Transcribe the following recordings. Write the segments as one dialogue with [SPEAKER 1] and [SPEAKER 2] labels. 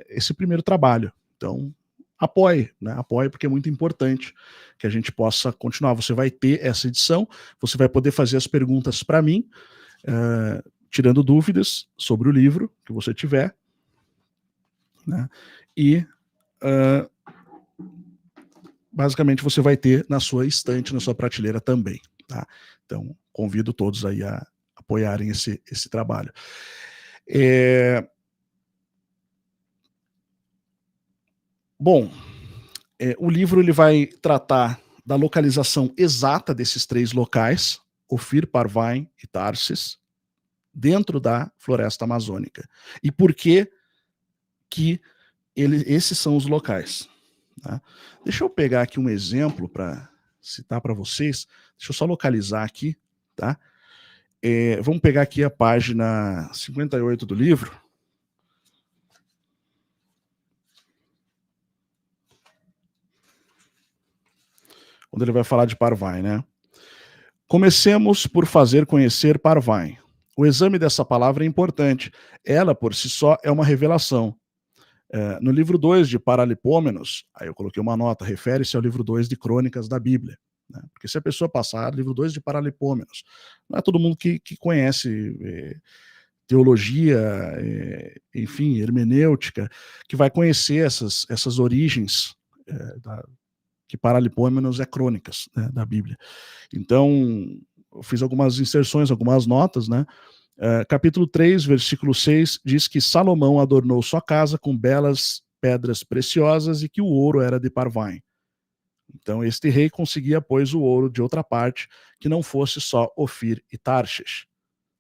[SPEAKER 1] esse primeiro trabalho. Então, apoie, né? Apoie, porque é muito importante que a gente possa continuar. Você vai ter essa edição, você vai poder fazer as perguntas para mim, tirando dúvidas sobre o livro que você tiver, né? E basicamente você vai ter na sua estante, na sua prateleira também, tá? Então, convido todos aí a apoiarem esse trabalho. Bom, o livro ele vai tratar da localização exata desses 3 locais, Ofir, Parvine e Tarsis, dentro da floresta amazônica. E por que esses são os locais, tá? Deixa eu pegar aqui um exemplo para citar para vocês. Deixa eu só localizar aqui, tá? Vamos pegar aqui a página 58 do livro. Onde ele vai falar de Parvine, né? Comecemos por fazer conhecer Parvine. O exame dessa palavra é importante. Ela, por si só, é uma revelação. No livro 2 de Paralipômenos, aí eu coloquei uma nota, refere-se ao livro 2 de Crônicas da Bíblia, né? Porque se a pessoa passar livro 2 de Paralipômenos, não é todo mundo que conhece teologia, enfim, hermenêutica, que vai conhecer essas origens que Paralipômenos é Crônicas, né, da Bíblia. Então, eu fiz algumas inserções, algumas notas, né? Capítulo 3, versículo 6, diz que Salomão adornou sua casa com belas pedras preciosas e que o ouro era de Parvine. Então, este rei conseguia, pois, o ouro de outra parte, que não fosse só Ofir e Tarsis,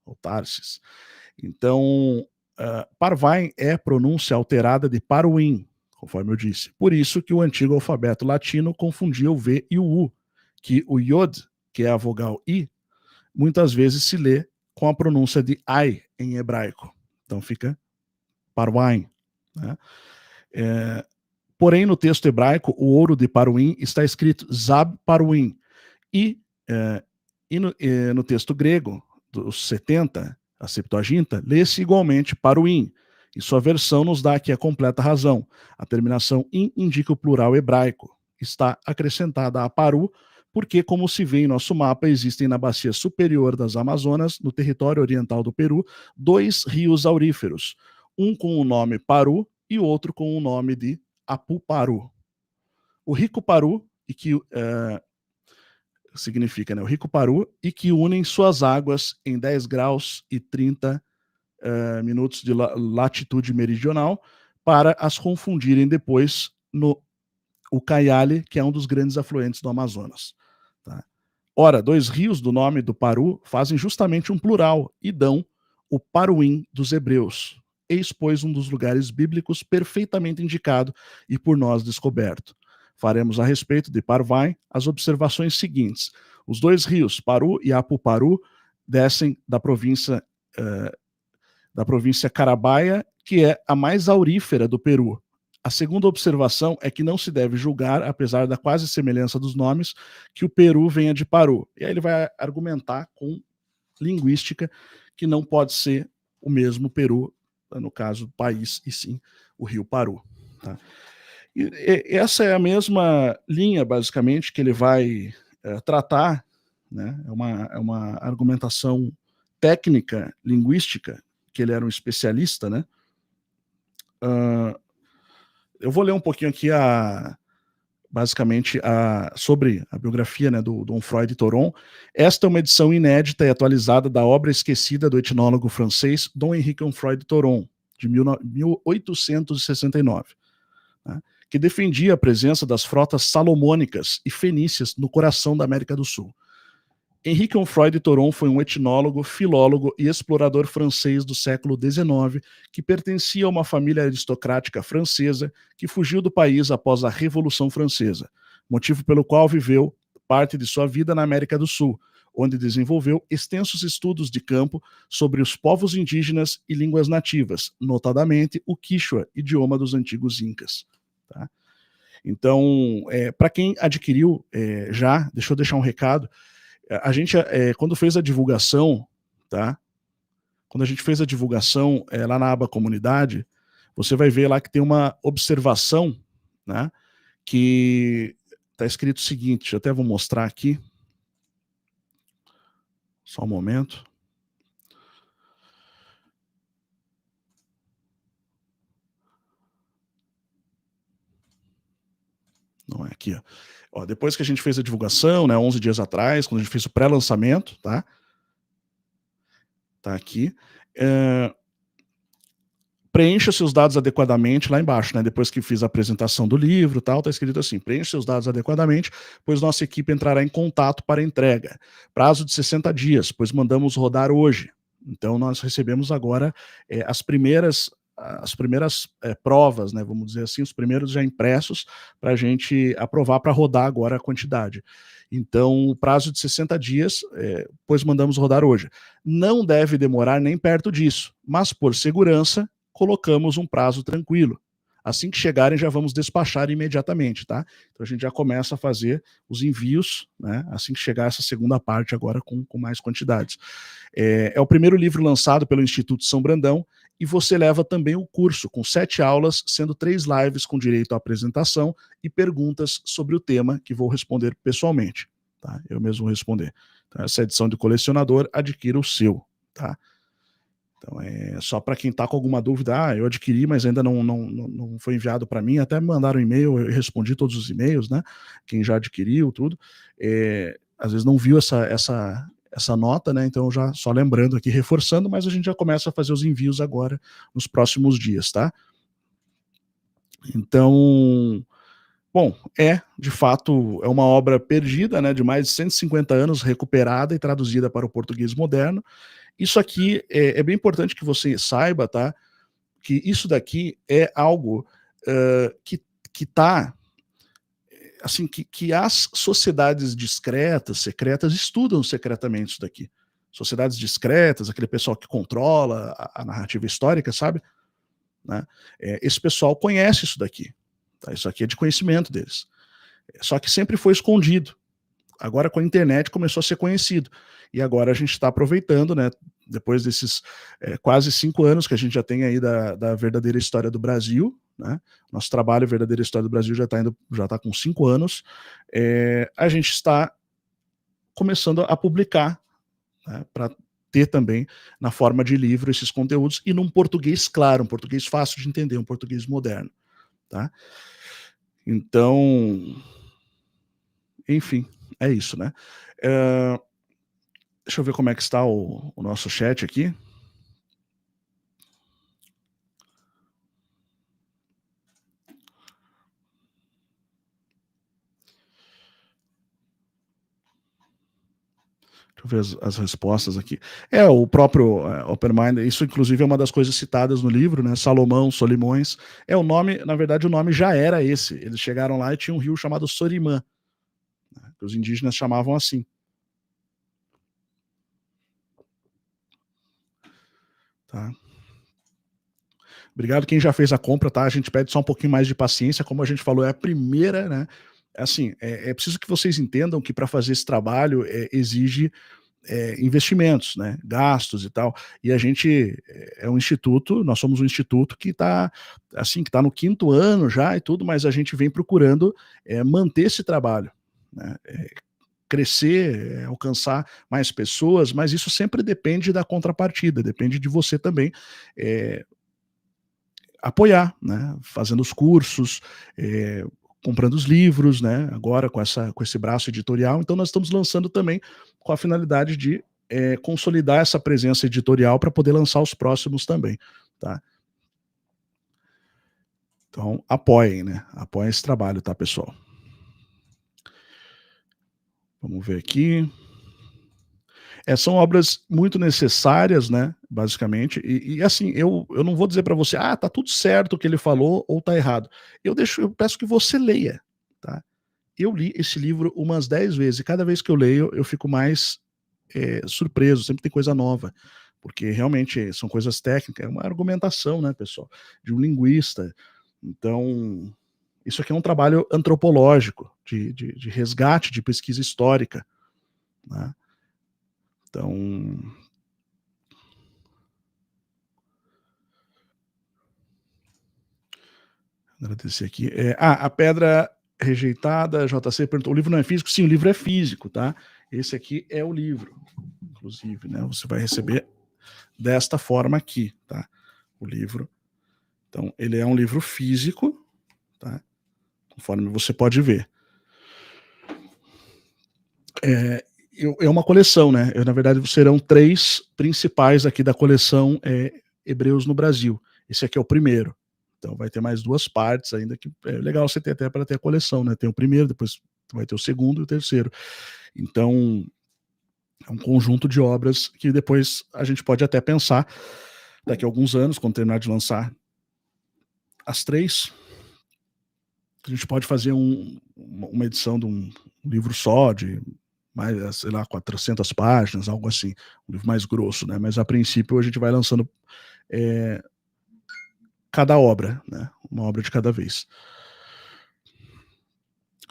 [SPEAKER 1] ou Tarsis. Então, Parvine é pronúncia alterada de Parwin, conforme eu disse. Por isso que o antigo alfabeto latino confundia o V e o U, que o Yod, que é a vogal I, muitas vezes se lê com a pronúncia de Ai em hebraico. Então fica Parwine, né? Porém, no texto hebraico, o ouro de Parwin está escrito Zab Parwin. E no texto grego, dos 70, a Septuaginta, lê-se igualmente Parwin. E sua versão nos dá aqui a completa razão. A terminação in indica o plural hebraico. Está acrescentada a Paru, porque, como se vê em nosso mapa, existem na bacia superior das Amazonas, no território oriental do Peru, 2 rios auríferos, um com o nome Paru e outro com o nome de Apuparu. O Rico Paru, e que significa, né, o Rico Paru, e que unem suas águas em 10 graus e 30 minutos de latitude meridional, para as confundirem depois no Ucayali, que é um dos grandes afluentes do Amazonas. Tá? Ora, 2 rios do nome do Paru fazem justamente um plural e dão o Paruim dos hebreus. Eis, pois, um dos lugares bíblicos perfeitamente indicado e por nós descoberto. Faremos a respeito de Parvine as observações seguintes. Os 2 rios, Paru e Apuparu, descem da província Carabaia, que é a mais aurífera do Peru. A segunda observação é que não se deve julgar, apesar da quase semelhança dos nomes, que o Peru venha de Paru. E aí ele vai argumentar com linguística que não pode ser o mesmo Peru, no caso do país, e sim o rio Paru. Tá? E essa é a mesma linha, basicamente, que ele vai tratar, né? É uma argumentação técnica, linguística, que ele era um especialista, né? Eu vou ler um pouquinho aqui basicamente sobre a biografia, né, do Dom Freud Thoron. Esta é uma edição inédita e atualizada da obra esquecida do etnólogo francês Dom Henrique Freud Thoron, de 1869, né, que defendia a presença das frotas salomônicas e fenícias no coração da América do Sul. Henrique Freud Thoron foi um etnólogo, filólogo e explorador francês do século XIX que pertencia a uma família aristocrática francesa que fugiu do país após a Revolução Francesa, motivo pelo qual viveu parte de sua vida na América do Sul, onde desenvolveu extensos estudos de campo sobre os povos indígenas e línguas nativas, notadamente o Quichua, idioma dos antigos Incas. Tá? Então, para quem adquiriu deixa eu deixar um recado. A gente, quando fez a divulgação, tá? Quando a gente fez a divulgação lá na aba comunidade, você vai ver lá que tem uma observação, né, que está escrito o seguinte, eu até vou mostrar aqui, só um momento. Não é aqui, ó. Ó, depois que a gente fez a divulgação, né, 11 dias atrás, quando a gente fez o pré-lançamento, tá? Tá aqui. Preencha seus dados adequadamente lá embaixo, né? Depois que fiz a apresentação do livro, tal, tá escrito assim: preencha seus dados adequadamente, pois nossa equipe entrará em contato para entrega. Prazo de 60 dias, pois mandamos rodar hoje. Então nós recebemos agora as primeiras provas, né? Vamos dizer assim, os primeiros já impressos para a gente aprovar para rodar agora a quantidade. Então, o prazo de 60 dias, pois mandamos rodar hoje. Não deve demorar nem perto disso, mas por segurança, colocamos um prazo tranquilo. Assim que chegarem, já vamos despachar imediatamente, tá? Então a gente já começa a fazer os envios, né? Assim que chegar essa segunda parte agora com mais quantidades. É o primeiro livro lançado pelo Instituto São Brandão e você leva também o curso com 7 aulas, sendo 3 lives com direito à apresentação e perguntas sobre o tema que vou responder pessoalmente, tá? Eu mesmo vou responder. Então, essa edição de colecionador, adquira o seu, tá? Então, é só para quem está com alguma dúvida, eu adquiri, mas ainda não foi enviado para mim, até me mandaram um e-mail, eu respondi todos os e-mails, né? Quem já adquiriu, tudo. Às vezes não viu essa nota, né? Então, já só lembrando aqui, reforçando, mas a gente já começa a fazer os envios agora nos próximos dias, tá? Então, bom, de fato, é uma obra perdida, né? De mais de 150 anos, recuperada e traduzida para o português moderno. Isso aqui é bem importante que você saiba, tá? Que isso daqui é algo que está assim, que as sociedades discretas, secretas, estudam secretamente isso daqui. Sociedades discretas, aquele pessoal que controla a narrativa histórica, sabe? Né? Esse pessoal conhece isso daqui. Tá? Isso aqui é de conhecimento deles. Só que sempre foi escondido. Agora com a internet começou a ser conhecido. E agora a gente está aproveitando, né? Depois desses quase 5 anos que a gente já tem aí da verdadeira história do Brasil, né? Nosso trabalho Verdadeira História do Brasil já está com 5 anos. A gente está começando a publicar, né? Para ter também na forma de livro esses conteúdos e num português claro, um português fácil de entender, um português moderno, tá? Então, enfim, é isso, né? Uh, Deixa eu ver como é que está o nosso chat aqui. Deixa eu ver as respostas aqui. O próprio Oppenheimer, isso inclusive é uma das coisas citadas no livro, né? Salomão, Solimões. O nome, na verdade, o nome já era esse. Eles chegaram lá e tinha um rio chamado Sorimã, né, que os indígenas chamavam assim. Tá? Obrigado quem já fez a compra, tá? A gente pede só um pouquinho mais de paciência, como a gente falou, é a primeira, né? Assim, é preciso que vocês entendam que para fazer esse trabalho exige investimentos, né, gastos e tal. E a gente é um instituto, nós somos um instituto que está assim, que está no 5º ano já e tudo, mas a gente vem procurando manter esse trabalho, né, crescer, alcançar mais pessoas, mas isso sempre depende da contrapartida, depende de você também apoiar, né, fazendo os cursos, comprando os livros, né, agora com esse braço editorial. Então nós estamos lançando também com a finalidade de consolidar essa presença editorial para poder lançar os próximos também, tá? Então apoiem, né? Apoiem esse trabalho, tá, pessoal? Vamos ver aqui. São obras muito necessárias, né, basicamente, e assim, eu não vou dizer para você, tá tudo certo o que ele falou ou tá errado. Eu peço que você leia, tá? Eu li esse livro umas 10 vezes, e cada vez que eu leio, eu fico mais surpreso, sempre tem coisa nova, porque realmente são coisas técnicas, é uma argumentação, né, pessoal, de um linguista. Então, isso aqui é um trabalho antropológico, de resgate, de pesquisa histórica, né? Então, Agradecer aqui. A Pedra Rejeitada, JC perguntou, o livro não é físico? Sim, o livro é físico, tá? Esse aqui é o livro, inclusive, né? Você vai receber desta forma aqui, tá? O livro. Então, ele é um livro físico, tá? Conforme você pode ver. É uma coleção, né? Na verdade, serão 3 principais aqui da coleção Hebreus no Brasil. Esse aqui é o primeiro. Então vai ter mais 2 partes ainda, que é legal você ter até para ter a coleção, né? Tem o primeiro, depois vai ter o segundo e o terceiro. Então, é um conjunto de obras que depois a gente pode até pensar, daqui a alguns anos, quando terminar de lançar as 3, a gente pode fazer uma edição de um livro só, de mais, sei lá, 400 páginas, algo assim, um livro mais grosso, né? Mas a princípio a gente vai lançando cada obra, né? Uma obra de cada vez.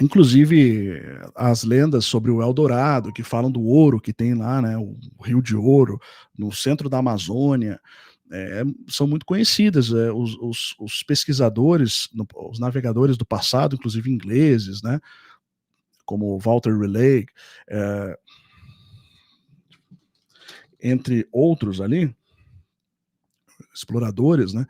[SPEAKER 1] Inclusive, as lendas sobre o Eldorado, que falam do ouro que tem lá, né? O Rio de Ouro, no centro da Amazônia, são muito conhecidas. Os pesquisadores, os navegadores do passado, inclusive ingleses, né? Como Walter Raleigh, entre outros ali, exploradores, né?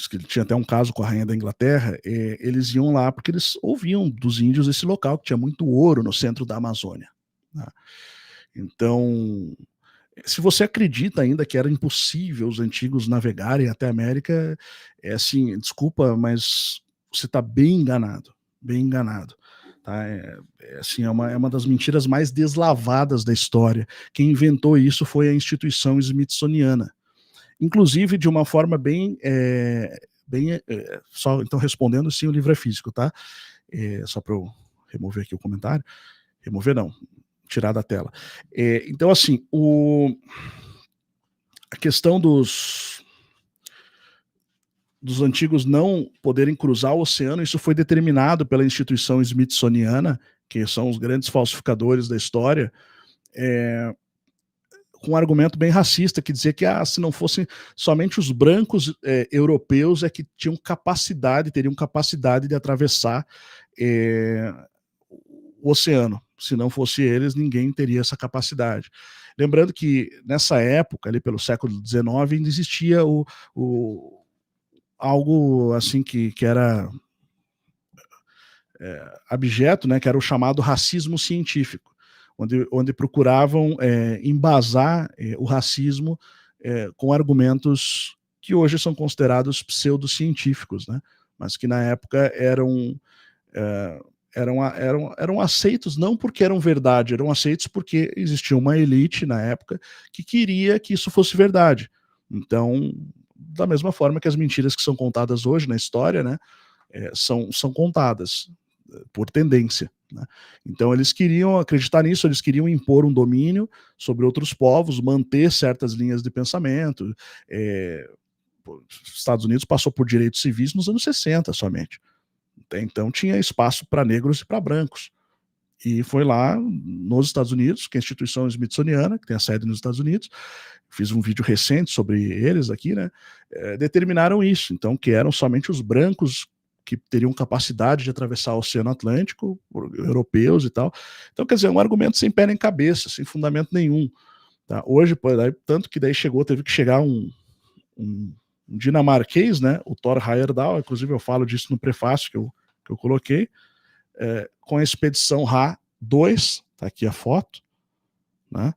[SPEAKER 1] Que tinha até um caso com a rainha da Inglaterra, eles iam lá porque eles ouviam dos índios esse local, que tinha muito ouro no centro da Amazônia. Né? Então, se você acredita ainda que era impossível os antigos navegarem até a América, assim, desculpa, mas você está bem enganado, bem enganado. Tá? Assim, é uma das mentiras mais deslavadas da história. Quem inventou isso foi a instituição smithsoniana. Inclusive de uma forma bem, só então respondendo, sim, o livro é físico, tá? Só para eu remover aqui o comentário. Remover não, tirar da tela. Então, assim, a questão dos antigos não poderem cruzar o oceano, isso foi determinado pela instituição smithsoniana, que são os grandes falsificadores da história, com um argumento bem racista, que dizia que se não fossem somente os brancos europeus é que tinham teriam capacidade de atravessar o oceano. Se não fosse eles, ninguém teria essa capacidade. Lembrando que nessa época, ali pelo século XIX, ainda existia algo assim que era abjeto, né, que era o chamado racismo científico, onde procuravam embasar o racismo com argumentos que hoje são considerados pseudocientíficos, né, mas que na época eram aceitos não porque eram verdade, eram aceitos porque existia uma elite na época que queria que isso fosse verdade. Então, da mesma forma que as mentiras que são contadas hoje na história, né, são contadas por tendência. Né? Então eles queriam acreditar nisso, eles queriam impor um domínio sobre outros povos, manter certas linhas de pensamento. Os Estados Unidos passou por direitos civis nos anos 60 somente. Então tinha espaço para negros e para brancos. E foi lá nos Estados Unidos, que é a instituição smithsoniana, que tem a sede nos Estados Unidos, fiz um vídeo recente sobre eles aqui, né? Determinaram isso, então, que eram somente os brancos que teriam capacidade de atravessar o Oceano Atlântico, europeus e tal. Então, quer dizer, um argumento sem pé nem cabeça, sem fundamento nenhum. Tá? Hoje, tanto que daí teve que chegar um dinamarquês, né? O Thor Heyerdahl, inclusive eu falo disso no prefácio que eu coloquei, com a expedição Ra-2, tá aqui a foto, né?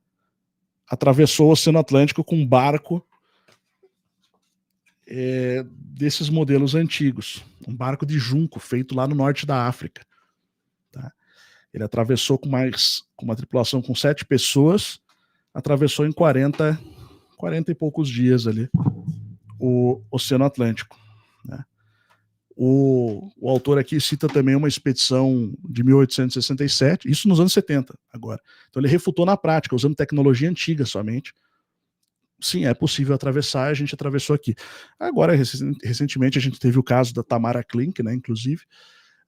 [SPEAKER 1] Atravessou o Oceano Atlântico com um barco desses modelos antigos, um barco de junco feito lá no norte da África. Tá? Ele atravessou com uma tripulação com 7 pessoas, atravessou em 40 e poucos dias ali o Oceano Atlântico. Né? O autor aqui cita também uma expedição de 1867, isso nos anos 70 agora. Então ele refutou na prática, usando tecnologia antiga somente. Sim, é possível atravessar, a gente atravessou aqui. Agora, recentemente, a gente teve o caso da Tamara Klink, né, inclusive,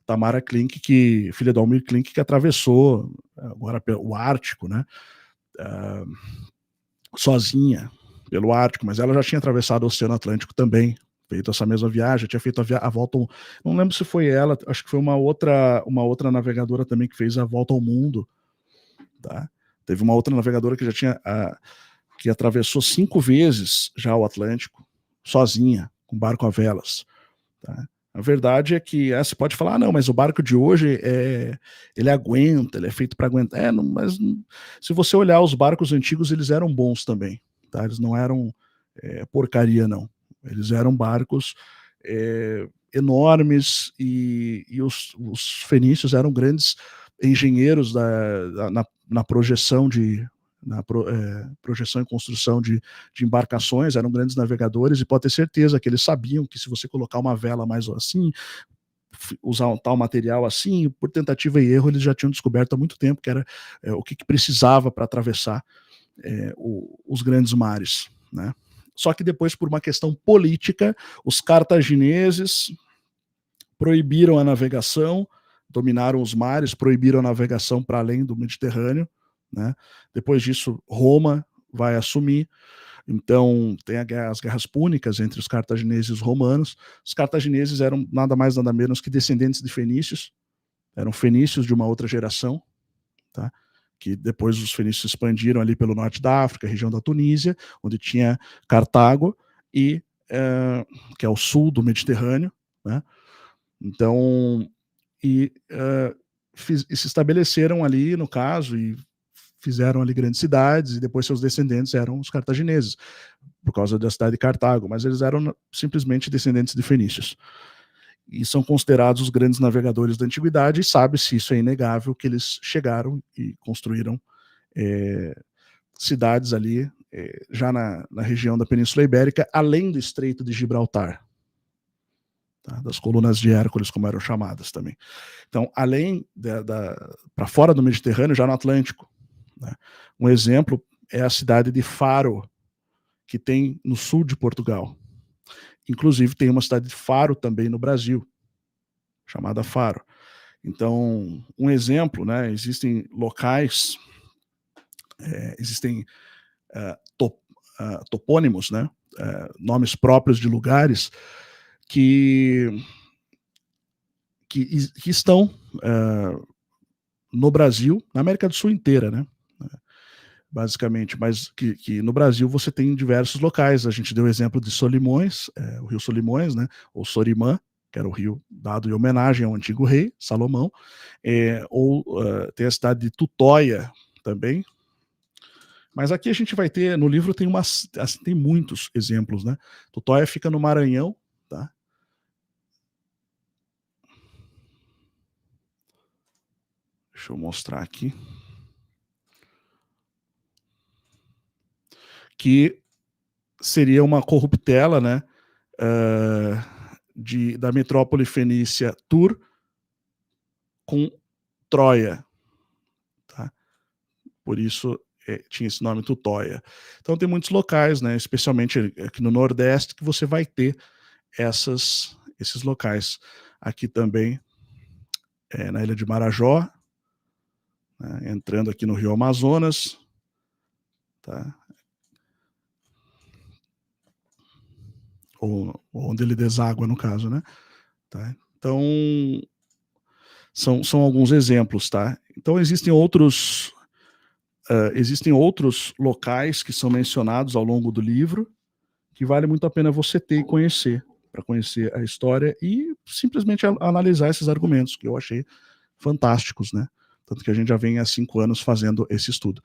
[SPEAKER 1] Tamara Klink, filha do Almir Klink, que atravessou agora o Ártico, né, sozinha pelo Ártico, mas ela já tinha atravessado o Oceano Atlântico também feito essa mesma viagem, tinha feito a volta ao, não lembro se foi ela, acho que foi uma outra navegadora também que fez a volta ao mundo, tá? Teve uma outra navegadora que já tinha que atravessou 5 vezes já o Atlântico, sozinha, com barco a velas, tá? A verdade é que você pode falar, não, mas o barco de hoje ele aguenta, ele é feito para aguentar. Mas se você olhar os barcos antigos, eles eram bons também, tá? Eles não eram porcaria, não. Eles eram barcos enormes e os fenícios eram grandes engenheiros na projeção projeção e construção de embarcações, eram grandes navegadores, e pode ter certeza que eles sabiam que se você colocar uma vela mais assim, usar um tal material assim, por tentativa e erro, eles já tinham descoberto há muito tempo que era o que precisava para atravessar os grandes mares, né? Só que depois, por uma questão política, os cartagineses proibiram a navegação, dominaram os mares, proibiram a navegação para além do Mediterrâneo, né? Depois disso, Roma vai assumir. Então, tem as guerras púnicas entre os cartagineses e os romanos. Os cartagineses eram nada mais, nada menos que descendentes de fenícios, eram fenícios de uma outra geração, tá? Que depois os fenícios se expandiram ali pelo norte da África, região da Tunísia, onde tinha Cartago, que é o sul do Mediterrâneo, né? Então, e se estabeleceram ali, no caso, e fizeram ali grandes cidades, e depois seus descendentes eram os cartagineses, por causa da cidade de Cartago, mas eles eram simplesmente descendentes de fenícios. E são considerados os grandes navegadores da antiguidade, e sabe-se, isso é inegável, que eles chegaram e construíram cidades ali, já na região da Península Ibérica, além do Estreito de Gibraltar, tá? Das colunas de Hércules, como eram chamadas também. Então, além para fora do Mediterrâneo, já no Atlântico, né? Um exemplo é a cidade de Faro, que tem no sul de Portugal. Inclusive, tem uma cidade de Faro também no Brasil, chamada Faro. Então, um exemplo, né? Existem locais, existem topônimos, né? Nomes próprios de lugares que estão no Brasil, na América do Sul inteira, né? Basicamente, mas que no Brasil você tem diversos locais. A gente deu o exemplo de Solimões, o rio Solimões, né? Ou Sorimã, que era o rio dado em homenagem ao antigo rei Salomão, tem a cidade de Tutóia também. Mas aqui a gente vai ter, no livro tem tem muitos exemplos, né? Tutóia fica no Maranhão, tá? Deixa eu mostrar aqui. Que seria uma corruptela, né? Da metrópole fenícia Tur com Troia, tá? Por isso tinha esse nome Tutóia. Então tem muitos locais, né? Especialmente aqui no Nordeste, que você vai ter esses locais. Aqui também, na ilha de Marajó, né? Entrando aqui no Rio Amazonas, tá? Ou onde ele deságua, no caso, né? Tá? Então, são alguns exemplos, tá? Então, existem outros locais que são mencionados ao longo do livro que vale muito a pena você ter e conhecer, para conhecer a história e simplesmente analisar esses argumentos, que eu achei fantásticos, né? Tanto que a gente já vem há 5 anos fazendo esse estudo.